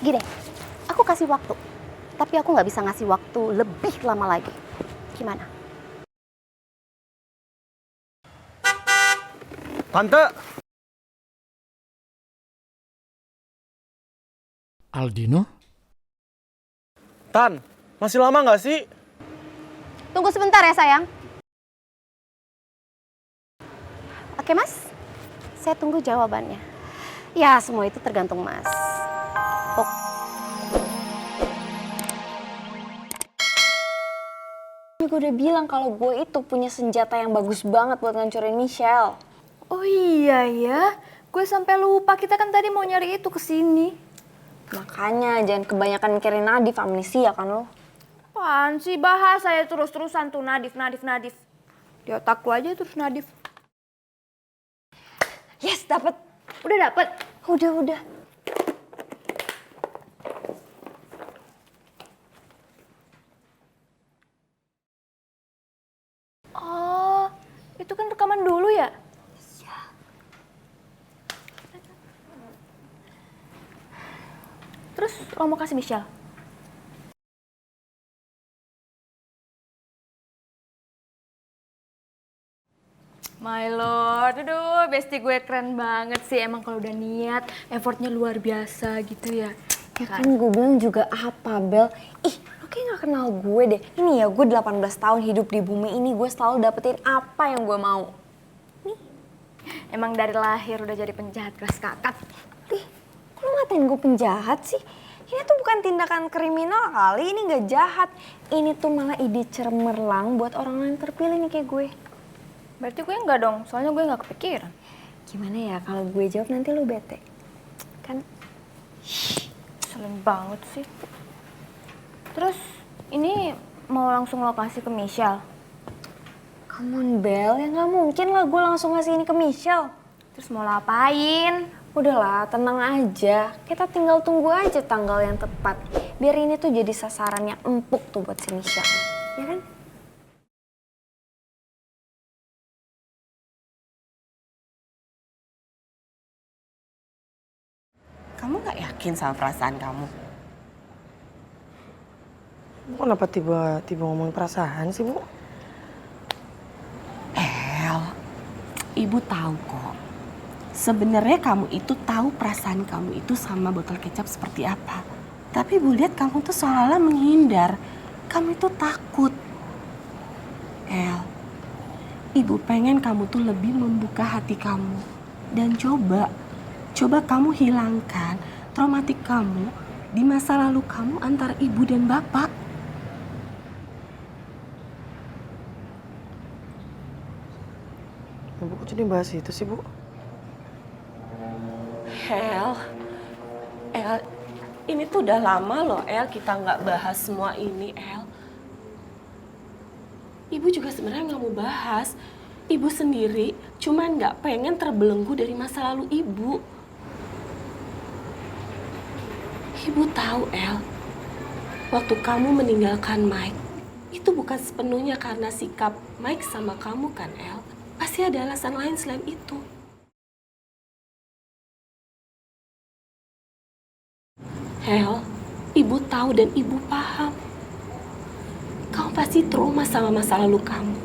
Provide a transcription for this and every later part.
Gini, aku kasih waktu. Tapi aku nggak bisa ngasih waktu lebih lama lagi. Gimana? Tante! Aldino? Tan, masih lama nggak sih? Tunggu sebentar ya sayang. Oke mas, saya tunggu jawabannya. Ya semua itu tergantung mas. Gue udah bilang kalau gue itu punya senjata yang bagus banget buat ngancurin Michelle. Oh iya ya, gue sampai lupa kita kan tadi mau nyari itu ke sini. Makanya jangan kebanyakan mikirin Nadif, amnesia kan lo. Apaan sih bahasa ya terus-terusan tuh Nadif. Di otakku aja terus Nadif. Yes, dapet. Udah dapet? Udah. Oh, itu kan rekaman dulu ya? Iya. Terus lo mau kasih Michelle? My lord, aduh bestie gue keren banget sih. Emang kalau udah niat, effortnya luar biasa gitu ya. Ya kan gue bilang juga apa, Bel? Ih, lo kayak gak kenal gue deh. Ini ya, gue 18 tahun hidup di bumi ini, gue selalu dapetin apa yang gue mau. Emang dari lahir udah jadi penjahat keras kakap. Ih, kok lo ngatain gue penjahat sih? Ini tuh bukan tindakan kriminal kali, ini gak jahat. Ini tuh malah ide cemerlang buat orang yang terpilih nih kayak gue. Berarti gue enggak dong, soalnya gue nggak kepikiran. Gimana ya kalau gue jawab nanti lo bete? Kan? Sering banget sih. Terus ini mau langsung lokasi ke Michelle. Come on, Bel, ya gak mungkin lah gue langsung ngasih ini ke Michelle. Terus mau ngapain? Udahlah, tenang aja. Kita tinggal tunggu aja tanggal yang tepat. Biar ini tuh jadi sasaran yang empuk tuh buat si Michelle. Ya kan? Kamu gak yakin sama perasaan kamu? Bu, kenapa tiba-tiba ngomong perasaan sih, Bu? Ibu tahu kok. Sebenarnya kamu itu tahu perasaan kamu itu sama botol kecap seperti apa. Tapi Bu lihat kamu tuh seolah-olah menghindar. Kamu itu takut. Ibu pengen kamu tuh lebih membuka hati kamu. Dan coba kamu hilangkan traumatik kamu di masa lalu kamu antara ibu dan bapak. Bu, kok jadi bahas itu sih, Bu? El, ini tuh udah lama loh, kita nggak bahas semua ini, El. Ibu juga sebenarnya nggak mau bahas. Ibu sendiri cuman nggak pengen terbelenggu dari masa lalu ibu. Ibu tahu, El, waktu kamu meninggalkan Mike, itu bukan sepenuhnya karena sikap Mike sama kamu kan, El. Pasti ada alasan lain selain itu. El, ibu tahu dan ibu paham. Kamu pasti trauma sama masa lalu kamu.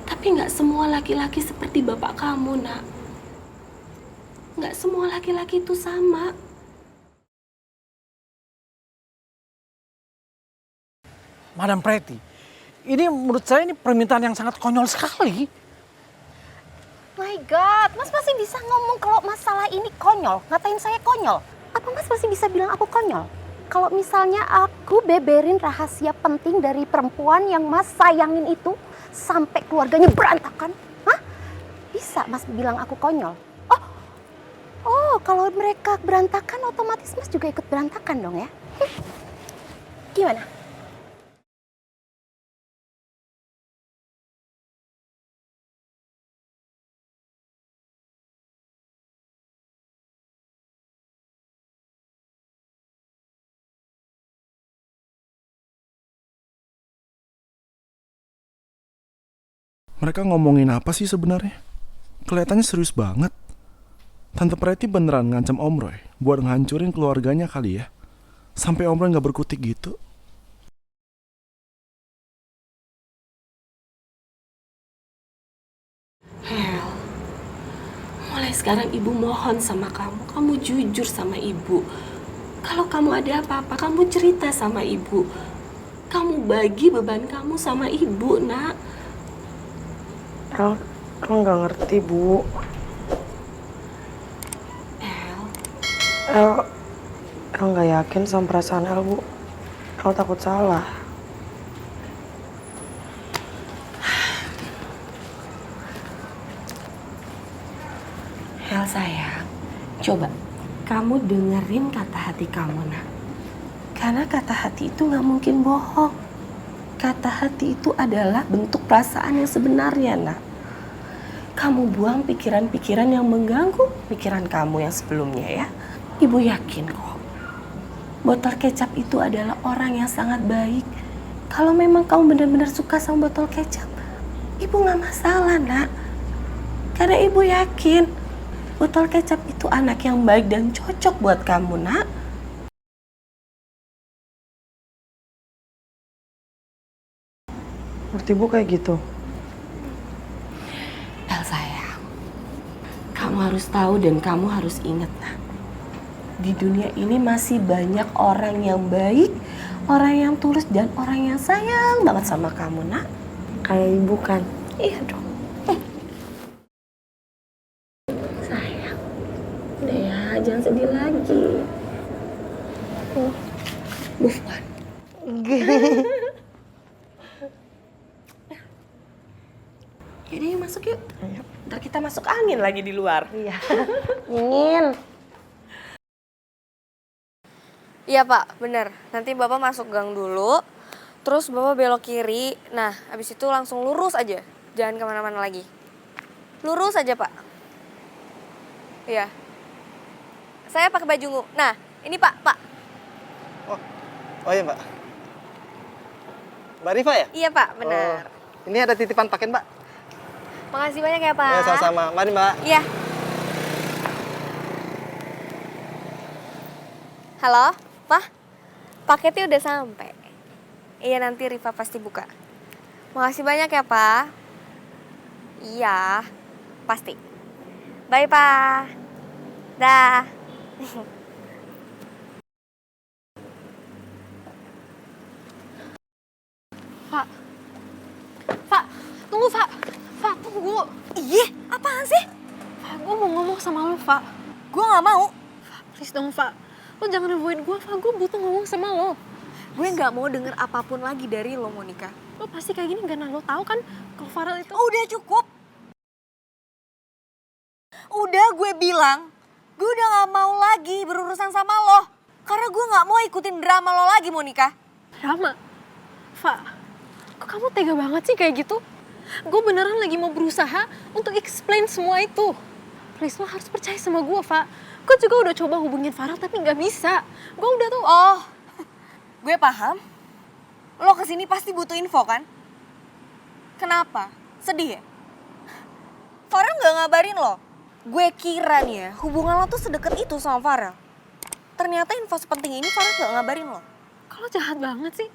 Tapi nggak semua laki-laki seperti bapak kamu, Nak. Nggak semua laki-laki itu sama. Madam Pretty, ini menurut saya ini permintaan yang sangat konyol sekali. My God, mas masih bisa ngomong kalau masalah ini konyol, ngatain saya konyol. Apa mas masih bisa bilang aku konyol? Kalau misalnya aku beberin rahasia penting dari perempuan yang mas sayangin itu sampai keluarganya berantakan, hah? Bisa mas bilang aku konyol? Oh, kalau mereka berantakan otomatis mas juga ikut berantakan dong ya? Gimana? Mereka ngomongin apa sih sebenarnya? Kelihatannya serius banget. Tante Preti beneran ngancam Om Roy buat ngancurin keluarganya kali ya? Sampai Om Roy gak berkutik gitu? Hel, mulai sekarang ibu mohon sama kamu jujur sama ibu. Kalau kamu ada apa-apa, kamu cerita sama ibu. Kamu bagi beban kamu sama ibu, nak. El nggak ngerti, Bu. El, El nggak yakin sama perasaan El, Bu. El takut salah. Hel sayang, coba kamu dengerin kata hati kamu, nak. Karena kata hati itu nggak mungkin bohong. Kata hati itu adalah bentuk perasaan yang sebenarnya, nak. Kamu buang pikiran-pikiran yang mengganggu pikiran kamu yang sebelumnya ya. Ibu yakin kok, botol kecap itu adalah orang yang sangat baik. Kalau memang kamu benar-benar suka sama botol kecap, ibu nggak masalah, nak. Karena ibu yakin botol kecap itu anak yang baik dan cocok buat kamu, nak. Menurut Ibu kayak gitu. El sayang, kamu harus tahu dan kamu harus ingat, nak. Di dunia ini masih banyak orang yang baik, orang yang tulus, dan orang yang sayang banget sama kamu, nak. Kayak Ibu kan. Iya dong. Sayang, udah ya, jangan sedih lagi. Move on. Yaudah yuk masuk yuk. Ntar kita masuk angin lagi di luar. Iya. Ingin. Iya Pak, bener. Nanti Bapak masuk gang dulu, terus Bapak belok kiri. Nah, habis itu langsung lurus aja. Jangan kemana-mana lagi. Lurus aja Pak. Iya. Saya pakai baju ungu. Nah, ini Pak. Oh iya Mbak. Mbak Rifa ya? Iya Pak, benar. Oh, ini ada titipan paket Mbak. Makasih banyak ya Pak. Ya sama-sama. Mari Mbak. Iya. Halo, Pak. Paketnya udah sampai. Iya, nanti Rifa pasti buka. Makasih banyak ya, Pak. Iya, pasti. Bye, Pak. Dah. Pak, tunggu Pak. Pak, tunggu. Iya, apaan sih? Pak, gue mau ngomong sama lo, Pak. Gue gak mau. Please dong, Pak. Lo jangan avoid gue, Pak. Gue butuh ngomong sama lo. Gue gak mau denger apapun lagi dari lo, Monica. Lo pasti kayak gini karena lo tahu kan kalau Farel itu... Udah cukup. Udah gue bilang, gue udah gak mau lagi berurusan sama lo. Karena gue gak mau ikutin drama lo lagi, Monica. Rama, Pak, kok kamu tega banget sih kayak gitu? Gue beneran lagi mau berusaha untuk explain semua itu. Please, lo harus percaya sama gue, Pak. Gue juga udah coba hubungin Farel tapi nggak bisa. Gue udah tuh... Oh, gue paham. Lo kesini pasti butuh info kan? Kenapa? Sedih ya? Farel gak ngabarin lo. Gue kira nih ya, hubungan lo tuh sedekat itu sama Farel. Ternyata info sepenting ini Farel gak ngabarin lo. Kalau jahat banget sih.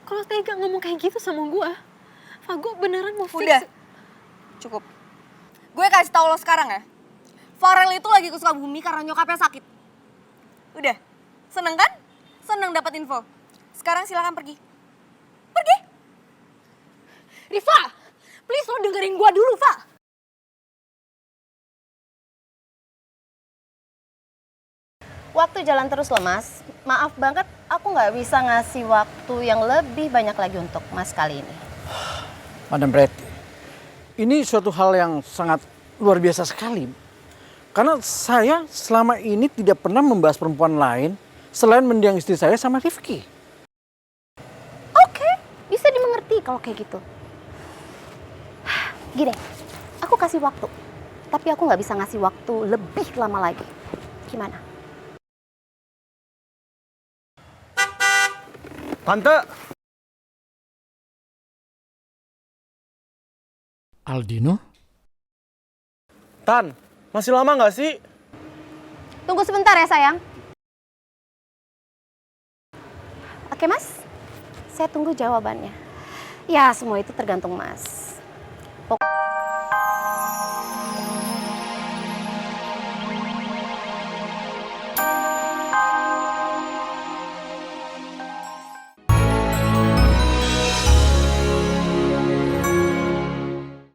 Kalau tega ngomong kayak gitu sama gue. Pak, gue beneran mau fix. Udah, cukup. Gue kasih tau lo sekarang ya. Farel itu lagi ke Sukabumi karena nyokapnya sakit. Udah, seneng kan? Seneng dapat info. Sekarang silakan pergi. Pergi. Rifa, please lo dengerin gue dulu, Pak. Waktu jalan terus loh Mas. Maaf banget aku nggak bisa ngasih waktu yang lebih banyak lagi untuk Mas kali ini. Madam Preti, ini suatu hal yang sangat luar biasa sekali. Karena saya selama ini tidak pernah membahas perempuan lain selain mendiang istri saya sama Rifki. Oke, bisa dimengerti kalau kayak gitu. Gini, aku kasih waktu. Tapi aku nggak bisa ngasih waktu lebih lama lagi. Gimana? Tante. Aldino? Tan, masih lama nggak sih? Tunggu sebentar ya sayang. Oke mas, saya tunggu jawabannya. Ya semua itu tergantung mas.